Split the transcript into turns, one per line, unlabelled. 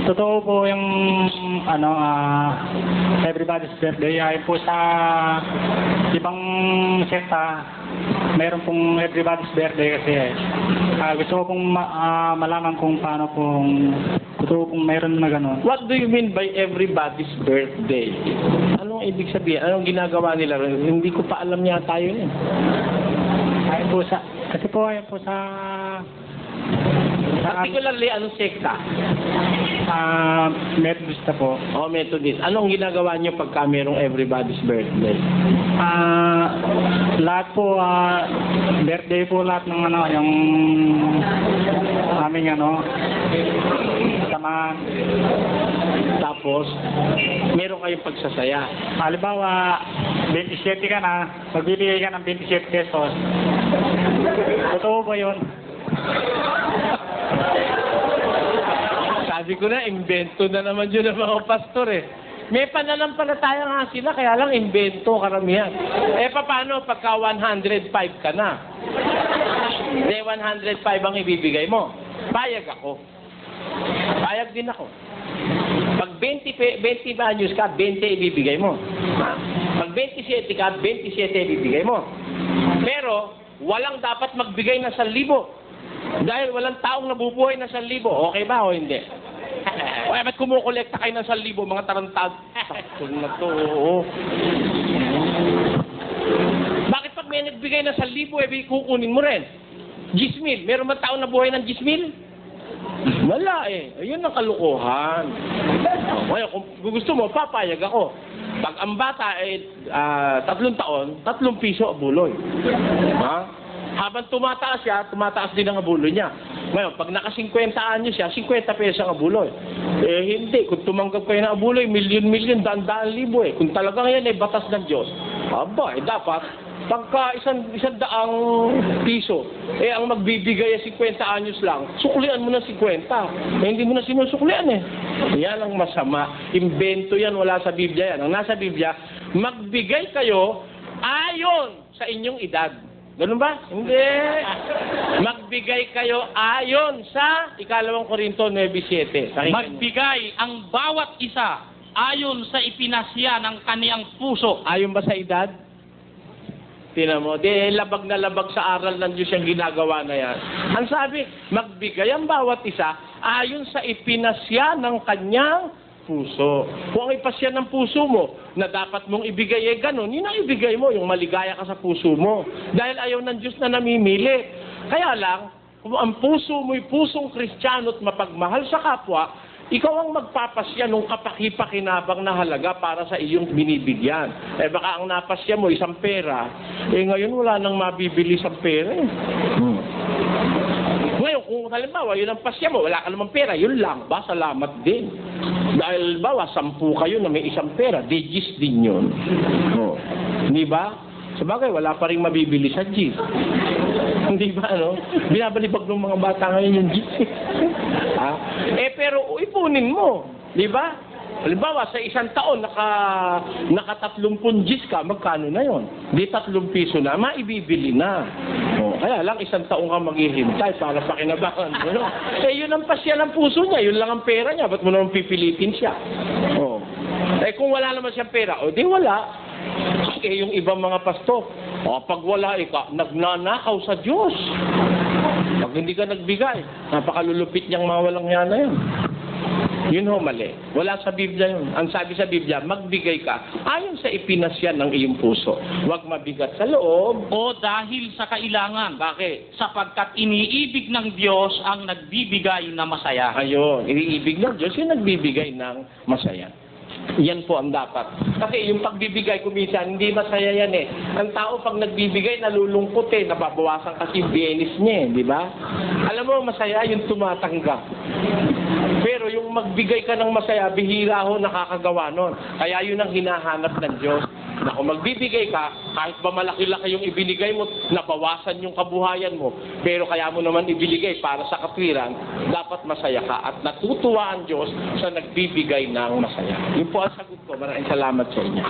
Totoo po yung everybody's birthday ay po sa ibang sekta mayroon pong everybody's birthday kasi gusto ko pong malaman kung paano pong totoo pong mayroon na gano'n.
What do you mean by everybody's birthday? Anong ibig sabihin? Anong ginagawa nila? Hindi ko pa alam niya tayo yun.
Ay po sa kasi po ay po sa
particularly anong sekta?
Methodist po.
Oh, Methodist. Anong ginagawa niyo pagka merong everybody's birthday?
Lahat po birthday po lahat ng yung aming sama.
Tapos meron kayong pagsasaya.
Halimbawa 27 ka na, magbibigay ka ng 27 pesos. Totoo ba yun?
Sabi ko na, invento na naman yun ng mga pastor eh. May pananampalataya nga sila, kaya lang invento karamihan. Paano pagka 105 ka na? Hindi, 105 ang ibibigay mo. Payag ako. Payag din ako. Pag 20 values ka, 20 ibibigay mo. Pag 27 ka, 27 ibibigay mo. Pero, walang dapat magbigay na 1,000. Dahil walang taong nabubuhay na 1,000. Okay ba o hindi? O ba't kumukolekta kayo ng 1,000, mga tarantad? Sakto na to. Bakit pag may nagbigay ng 1,000, kukunin mo rin? 10,000. Meron ba taong nabuhay ng 10,000? Wala eh. Ayun ang kalukuhan. Ngayon, kung gusto mo, papayag ako. Pag ang bata ay 3 taon, 3 piso abuloy. Ha? Habang tumataas siya, tumataas din ang abuloy niya. Ngayon, pag naka-50 anyos siya, 50 pesos ang abuloy. Hindi. Kung tumanggap kayo ng abuloy, milyon-milyon, daan-daan libo eh. Kung talagang yan ay batas ng Diyos, dapat, pagka 100 piso, ang magbibigay ay 50 anyos lang, suklian mo na 50. Hindi mo na sinusuklian eh. Yan ang masama. Invento yan, wala sa Biblia yan. Ang nasa Biblia, magbigay kayo ayon sa inyong edad. Ganun ba? Hindi. Magbigay kayo ayon sa 2 Korinto 9:7.
Magbigay ang bawat isa ayon sa ipinasya ng kaniyang puso.
Ayon ba sa edad? Tingnan mo, labag na labag sa aral ng Diyos yung ginagawa na yan. Ang sabi, magbigay ang bawat isa ayon sa ipinasya ng kanyang puso. Kung ang ipasya ng puso mo na dapat mong ibigay ganun, yun ang ibigay mo, yung maligaya ka sa puso mo. Dahil ayaw ng Diyos na namimili. Kaya lang, kung ang puso mo'y pusong Kristiyano at mapagmahal sa kapwa, ikaw ang magpapasya ng kapaki-pakinabang na halaga para sa iyong binibigyan. Baka ang napasya mo isang pera, ngayon wala nang mabibili isang pera eh. Ngayon, kung halimbawa, yun ang pasya mo, wala ka namang pera, yun lang, salamat din. Dahil halimbawa, 10 kayo na may isang pera, digis din yun. Hindi ba? Sabagay, wala pa rin mabibili sa G's. Hindi ba, binabalibag ng mga bata ngayon yung G's. Pero ipunin mo, di ba? Halimbawa, sa isang taon, naka 30 G's ka, magkano na yon? Di 3 piso na, maibibili na. Kaya lang, isang taon ka maghihintay para pakinabangan mo. Yun ang pasya ng puso niya, yun lang ang pera niya, ba't mo naman pipilitin siya? Kung wala naman siyang pera, di wala. Yung ibang mga pasto, pag wala ka, nagnanakaw sa Diyos. Pag hindi ka nagbigay, napakalulupit niyang mawalang yana yan. Yun mali. Wala sa Biblia yun. Ang sabi sa Biblia, magbigay ka ayon sa ipinasya ng iyong puso. Huwag mabigat sa loob.
O dahil sa kailangan.
Bakit?
Sapagkat iniibig ng Diyos ang nagbibigay na masaya.
Ayun, iniibig ng Diyos yung nagbibigay ng masaya. Yan po ang dapat. Kasi yung pagbibigay kuminsan, hindi masaya yan eh. Ang tao pag nagbibigay, nalulungkot eh. Nababawasan kasi yung bienes niya eh, di ba? Alam mo, masaya yung tumatanggap. Pero yung magbigay ka ng masaya, bihira ho nakakagawa nun. Kaya yun ang hinahanap ng Diyos. Na kung magbibigay ka, kahit ba malaki-laki yung ibinigay mo, nabawasan yung kabuhayan mo, pero kaya mo naman ibinigay para sa katwiran, dapat masaya ka at natutuwa ang Diyos sa nagbibigay ng masaya. Yun po ang sagot ko. Maraming salamat sa inyo.